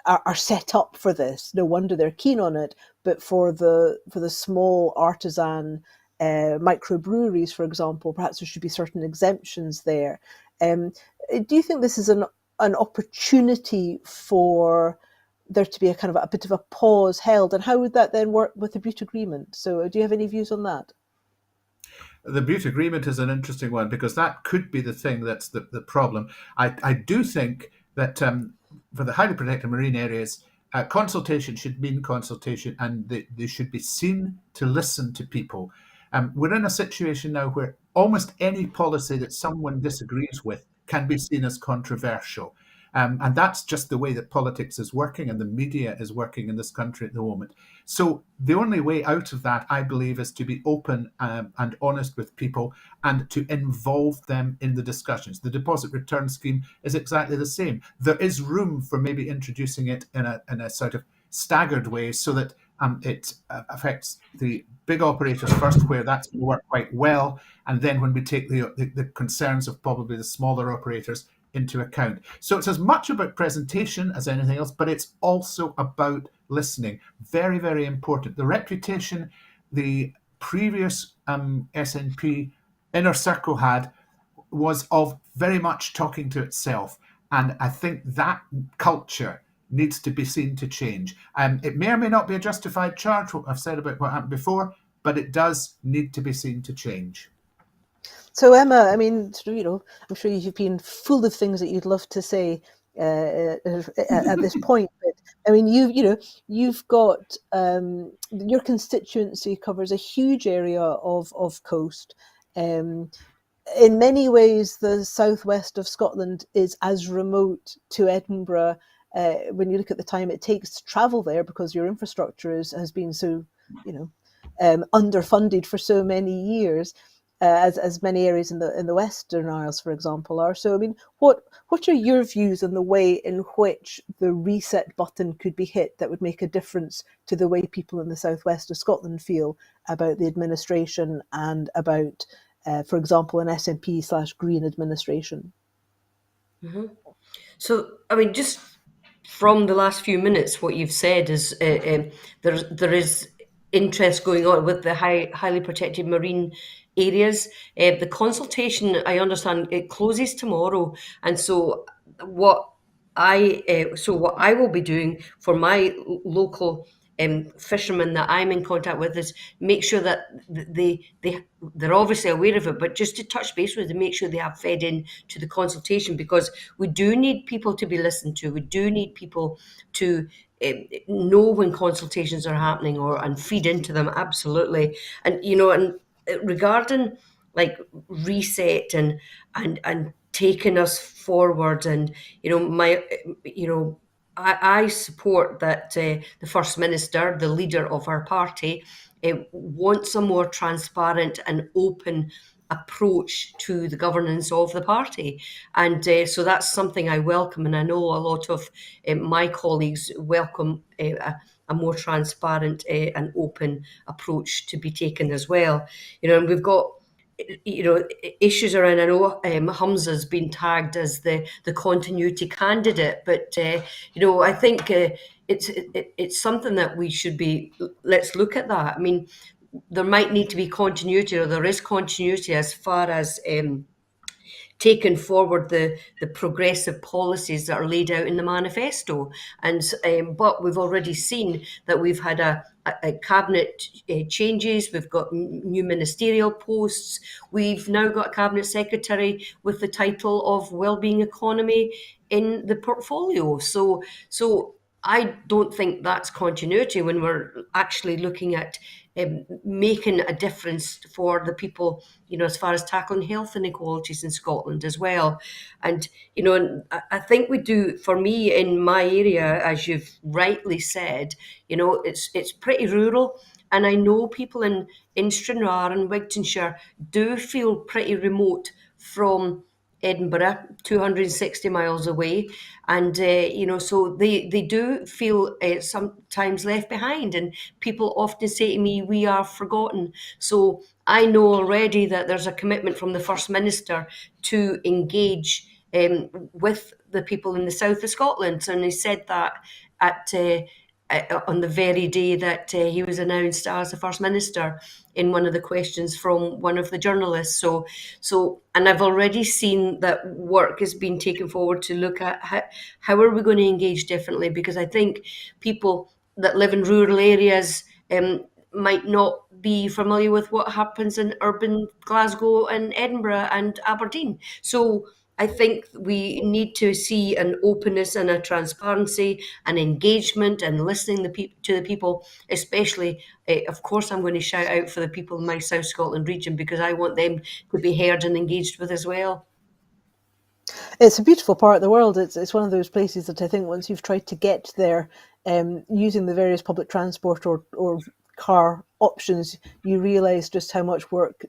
are set up for this. No wonder they're keen on it. But for the small artisan microbreweries, for example, perhaps there should be certain exemptions there. Do you think this is an opportunity for there to be a bit of a pause held, and how would that then work with the Butte Agreement? So do you have any views on that? The Butte Agreement is an interesting one, because that could be the thing that's the problem. I do think that for the highly protected marine areas, consultation should mean consultation, and they should be seen to listen to people. We're in a situation now where almost any policy that someone disagrees with can be seen as controversial. And that's just the way that politics is working and the media is working in this country at the moment. So the only way out of that, I believe, is to be open and honest with people and to involve them in the discussions. The deposit return scheme is exactly the same. There is room for maybe introducing it in a sort of staggered way, so that it affects the big operators first, where that's going to work quite well. And then when we take the concerns of probably the smaller operators into account. So it's as much about presentation as anything else, but it's also about listening. Very, very important. The reputation, the previous SNP inner circle had was of very much talking to itself. And I think that culture needs to be seen to change. It may or may not be a justified charge, what I've said about what happened before, but it does need to be seen to change. So Emma, I mean, I'm sure you've been full of things that you'd love to say at this point. But I mean, you've got your constituency covers a huge area of coast. Um, in many ways, the southwest of Scotland is as remote to Edinburgh when you look at the time it takes to travel there, because your infrastructure has been so, underfunded for so many years, as many areas in the Western Isles, for example, are. So, I mean, what are your views on the way in which the reset button could be hit that would make a difference to the way people in the southwest of Scotland feel about the administration and about for example, an SNP/Green administration? Mm-hmm. So, I mean, just from the last few minutes, what you've said is there is interest going on with the highly protected marine areas. The consultation, I understand, it closes tomorrow, and so what I will be doing for my local fishermen that I'm in contact with is make sure that they're obviously aware of it, but just to touch base with them, make sure they have fed in to the consultation, because we do need people to be listened to. We do need people to know when consultations are happening and feed into them. Absolutely. And regarding like reset and taking us forward, and I support that the First Minister, the leader of our party, wants a more transparent and open approach to the governance of the party. And so that's something I welcome. And I know a lot of my colleagues welcome a more transparent and open approach to be taken as well. And we've got issues around. I know Humza's been tagged as the continuity candidate, but I think it's something that we should be. Let's look at that. I mean, there might need to be continuity, or there is continuity as far as taken forward the progressive policies that are laid out in the manifesto. And but we've already seen that we've had a cabinet changes. We've got new ministerial posts. We've now got a cabinet secretary with the title of Wellbeing Economy in the portfolio. So I don't think that's continuity when we're actually looking at making a difference for the people, as far as tackling health inequalities in Scotland as well. And, and I think we do, for me in my area, as you've rightly said, it's pretty rural. And I know people in Stranraer and Wigtonshire do feel pretty remote from Edinburgh, 260 miles away. And, so they do feel sometimes left behind. And people often say to me, we are forgotten. So I know already that there's a commitment from the First Minister to engage with the people in the south of Scotland. And he said that on the very day that he was announced as the First Minister, in one of the questions from one of the journalists. And I've already seen that work has been taken forward to look at how are we going to engage differently, because I think people that live in rural areas might not be familiar with what happens in urban Glasgow and Edinburgh and Aberdeen. So I think we need to see an openness and a transparency and engagement and listening to the people, especially, of course, I'm going to shout out for the people in my South Scotland region, because I want them to be heard and engaged with as well. It's a beautiful part of the world. It's one of those places that I think once you've tried to get there, using the various public transport or car options, you realise just how much work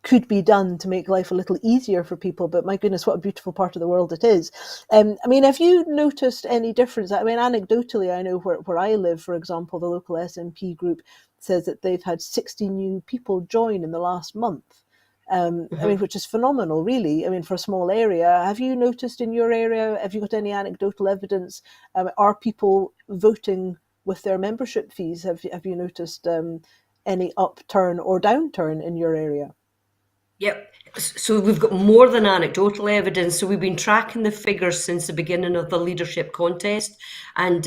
could be done to make life a little easier for people. But my goodness, what a beautiful part of the world it is. I mean, have you noticed any difference? I mean, anecdotally, I know where I live, for example, the local SNP group says that they've had 60 new people join in the last month. I mean, which is phenomenal, really. I mean, for a small area. Have you noticed in your area, have you got any anecdotal evidence? Are people voting with their membership fees? Have you noticed any upturn or downturn in your area? Yep. So we've got more than anecdotal evidence. So we've been tracking the figures since the beginning of the leadership contest, and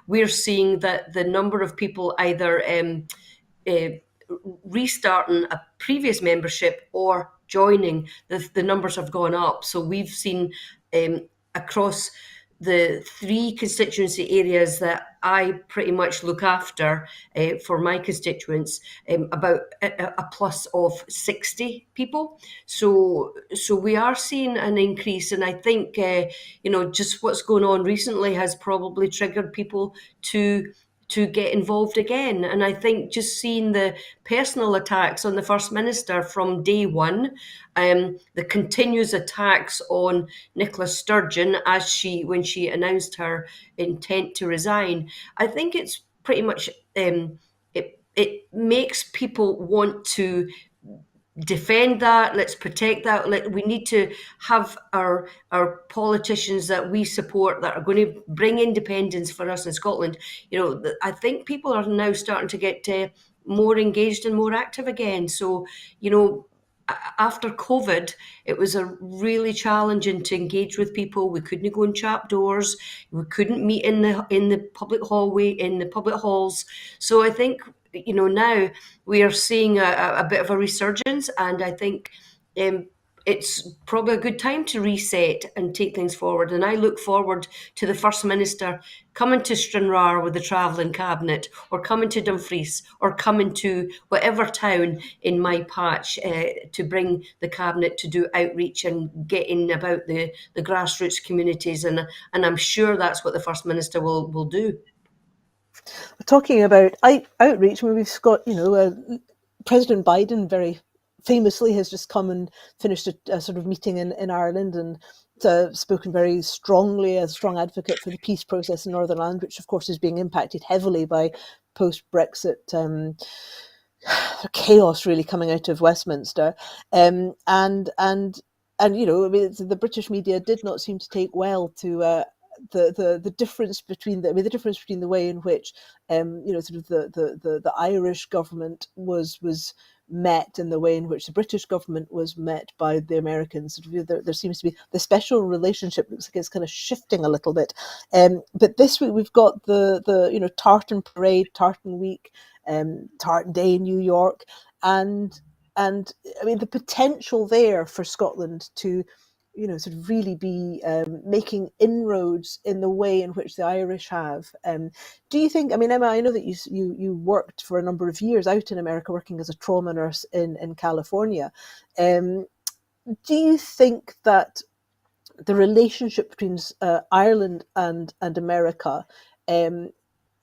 we're seeing that the number of people either uh, restarting a previous membership or joining, the numbers have gone up. So we've seen across the 3 constituency areas that I pretty much look after for my constituents, about a plus of 60 people. So we are seeing an increase, and I think just what's going on recently has probably triggered people to get involved again. And I think just seeing the personal attacks on the First Minister from day one, the continuous attacks on Nicola Sturgeon when she announced her intent to resign, I think it's pretty much it makes people want to defend that. Let's protect that. We need to have our politicians that we support that are going to bring independence for us in Scotland. I think people are now starting to get more engaged and more active again. So after COVID, it was a really challenging to engage with people. We couldn't go in chap doors. We couldn't meet in the public hallway, in the public halls. So I think now we are seeing a bit of a resurgence, and I think it's probably a good time to reset and take things forward. And I look forward to the First Minister coming to Stranraer with the travelling cabinet, or coming to Dumfries, or coming to whatever town in my patch to bring the cabinet to do outreach and get in about the grassroots communities. And I'm sure that's what the First Minister will do. Talking about outreach, we've got, President Biden very famously has just come and finished a sort of meeting in Ireland, and spoken very strongly as a strong advocate for the peace process in Northern Ireland, which of course is being impacted heavily by post-Brexit chaos really coming out of Westminster. And the British media did not seem to take well to the difference between the way in which the Irish government was met and the way in which the British government was met by the Americans. There seems to be the special relationship looks like it's kind of shifting a little bit. But this week we've got the Tartan Parade, Tartan Week, Tartan Day in New York, and I mean the potential there for Scotland to sort of really be making inroads in the way in which the Irish have. Do you think? I mean, Emma, I know that you worked for a number of years out in America, working as a trauma nurse in California. Do you think that the relationship between Ireland and America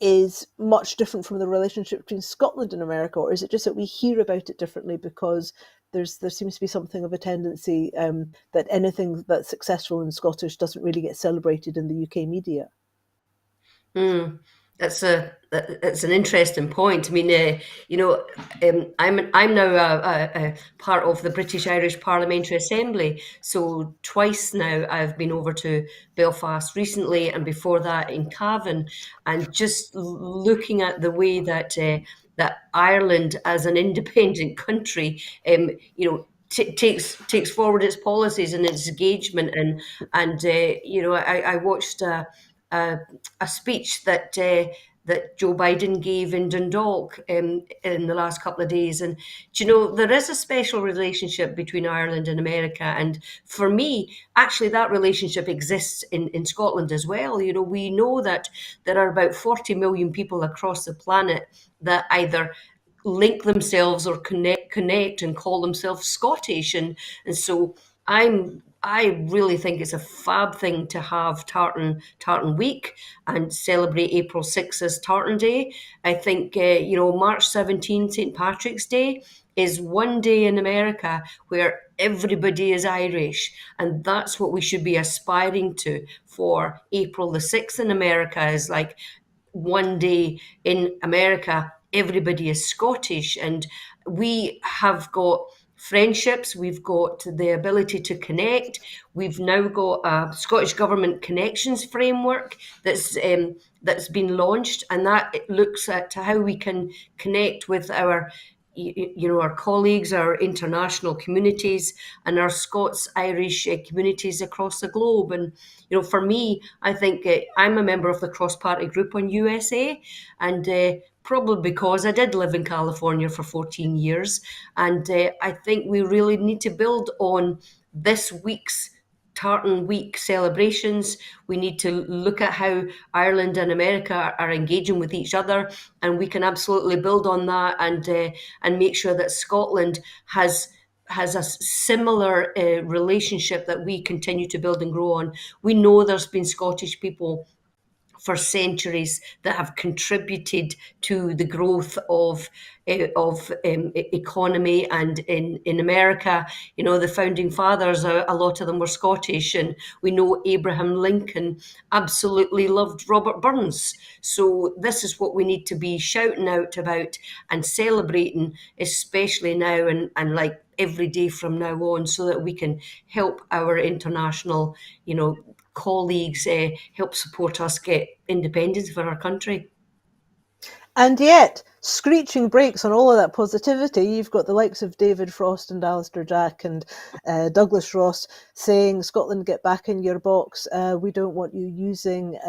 is much different from the relationship between Scotland and America, or is it just that we hear about it differently because there seems to be something of a tendency that anything that's successful in Scottish doesn't really get celebrated in the UK media? That's an interesting point. I mean, I'm now a part of the British Irish Parliamentary Assembly. So twice now I've been over to Belfast recently, and before that in Cavan, and just looking at the way that that Ireland as an independent country, takes forward its policies and its engagement, and I watched a speech that Joe Biden gave in Dundalk in the last couple of days. And, there is a special relationship between Ireland and America. And for me, actually, that relationship exists in Scotland as well. We know that there are about 40 million people across the planet that either link themselves or connect and call themselves Scottish. And so I really think it's a fab thing to have Tartan Week and celebrate April 6th as Tartan Day. I think, March 17th, St. Patrick's Day, is one day in America where everybody is Irish. And that's what we should be aspiring to for April the 6th in America, is like one day in America, everybody is Scottish. And we have got friendships, we've got the ability to connect. We've now got a Scottish Government Connections framework that's that's been launched, and that it looks at how we can connect with our our colleagues, our international communities, and our Scots Irish communities across the globe. And for me, I think I'm a member of the cross-party group on USA, and probably because I did live in California for 14 years, and I think we really need to build on this week's Tartan Week celebrations. We need to look at how Ireland and America are engaging with each other, and we can absolutely build on that and make sure that Scotland has a similar relationship that we continue to build and grow on. We know there's been Scottish people for centuries that have contributed to the growth of economy. And in America, the founding fathers, a lot of them were Scottish, and we know Abraham Lincoln absolutely loved Robert Burns. So this is what we need to be shouting out about and celebrating, especially now and like every day from now on, so that we can help our international, colleagues help support us get independence for our country. And yet, screeching brakes on all of that positivity, you've got the likes of David Frost and Alistair Jack and Douglas Ross saying, Scotland, get back in your box. We don't want you using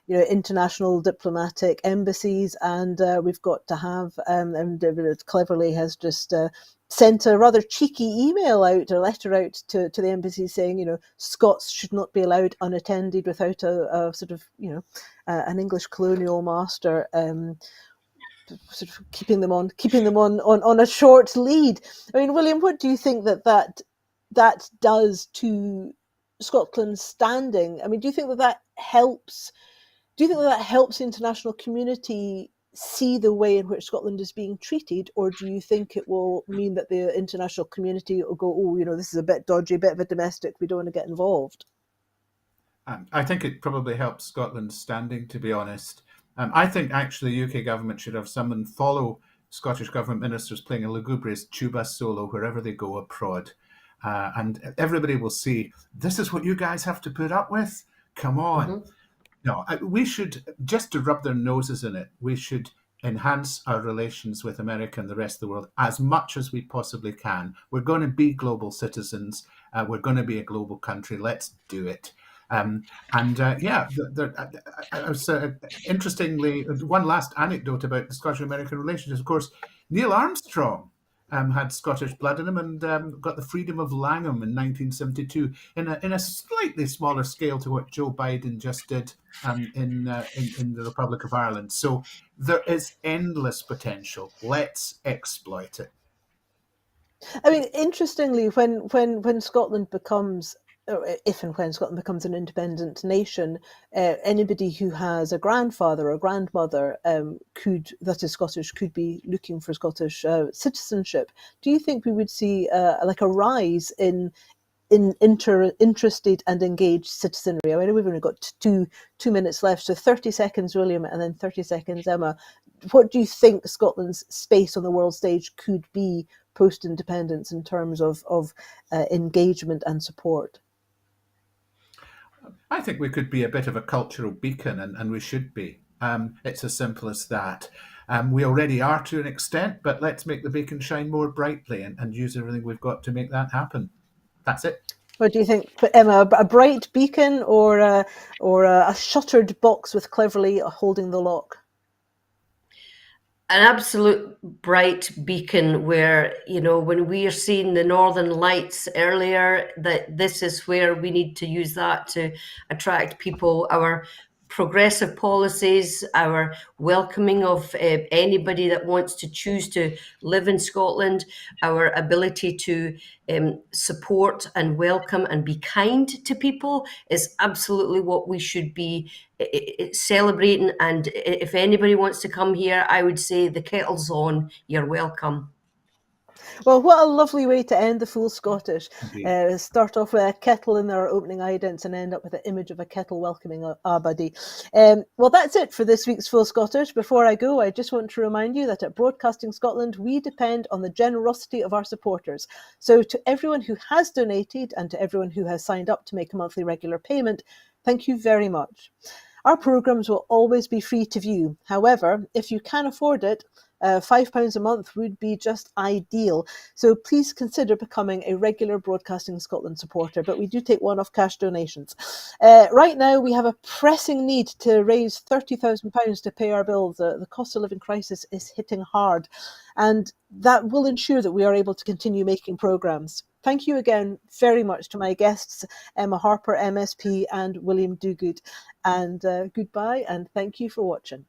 international diplomatic embassies, and we've got to have, and David cleverly has just sent a rather cheeky email out, a letter out to the embassy saying, Scots should not be allowed unattended without a sort of, an English colonial master sort of keeping them on a short lead. I mean, William, what do you think that does to Scotland's standing? I mean, do you think that helps? Do you think that helps the international community see the way in which Scotland is being treated, or do you think it will mean that the international community will go, oh, this is a bit dodgy, a bit of a domestic, we don't want to get involved? I think it probably helps Scotland's standing, to be honest. I think actually the UK government should have someone follow Scottish government ministers playing a lugubrious tuba solo wherever they go abroad. And everybody will see, this is what you guys have to put up with? Come on. Mm-hmm. No, we should, just to rub their noses in it, we should enhance our relations with America and the rest of the world as much as we possibly can. We're going to be global citizens. We're going to be a global country. Let's do it. Interestingly, one last anecdote about the Scottish-American relations. Of course, Neil Armstrong had Scottish blood in him and got the Freedom of Langham in 1972 in a slightly smaller scale to what Joe Biden just did in the Republic of Ireland. So there is endless potential. Let's exploit it. I mean, interestingly, when Scotland becomes, or if and when Scotland becomes an independent nation, anybody who has a grandfather or grandmother that is Scottish could be looking for Scottish citizenship. Do you think we would see like a rise in interested and engaged citizenry? I mean, we've only got two minutes left, so 30 seconds, William, and then 30 seconds, Emma. What do you think Scotland's space on the world stage could be post-independence in terms of engagement and support? I think we could be a bit of a cultural beacon, and we should be. It's as simple as that. We already are to an extent, but let's make the beacon shine more brightly and use everything we've got to make that happen. That's it. What do you think, Emma? A bright beacon or a shuttered box with cleverly holding the lock? An absolute bright beacon where, when we are seeing the Northern Lights earlier, that this is where we need to use that to attract people. Our progressive policies, our welcoming of anybody that wants to choose to live in Scotland, our ability to support and welcome and be kind to people is absolutely what we should be celebrating. And if anybody wants to come here, I would say the kettle's on, you're welcome. Well, what a lovely way to end the Full Scottish. Start off with a kettle in our opening idents and end up with an image of a kettle welcoming a buddy. Well, that's it for this week's Full Scottish. Before I go, I just want to remind you that at Broadcasting Scotland, we depend on the generosity of our supporters. So to everyone who has donated and to everyone who has signed up to make a monthly regular payment, thank you very much. Our programmes will always be free to view. However, if you can afford it, £5 a month would be just ideal. So please consider becoming a regular Broadcasting Scotland supporter, but we do take one-off cash donations. Right now, we have a pressing need to raise £30,000 to pay our bills. The cost of living crisis is hitting hard, and that will ensure that we are able to continue making programmes. Thank you again very much to my guests, Emma Harper, MSP, and William Duguid. And goodbye, and thank you for watching.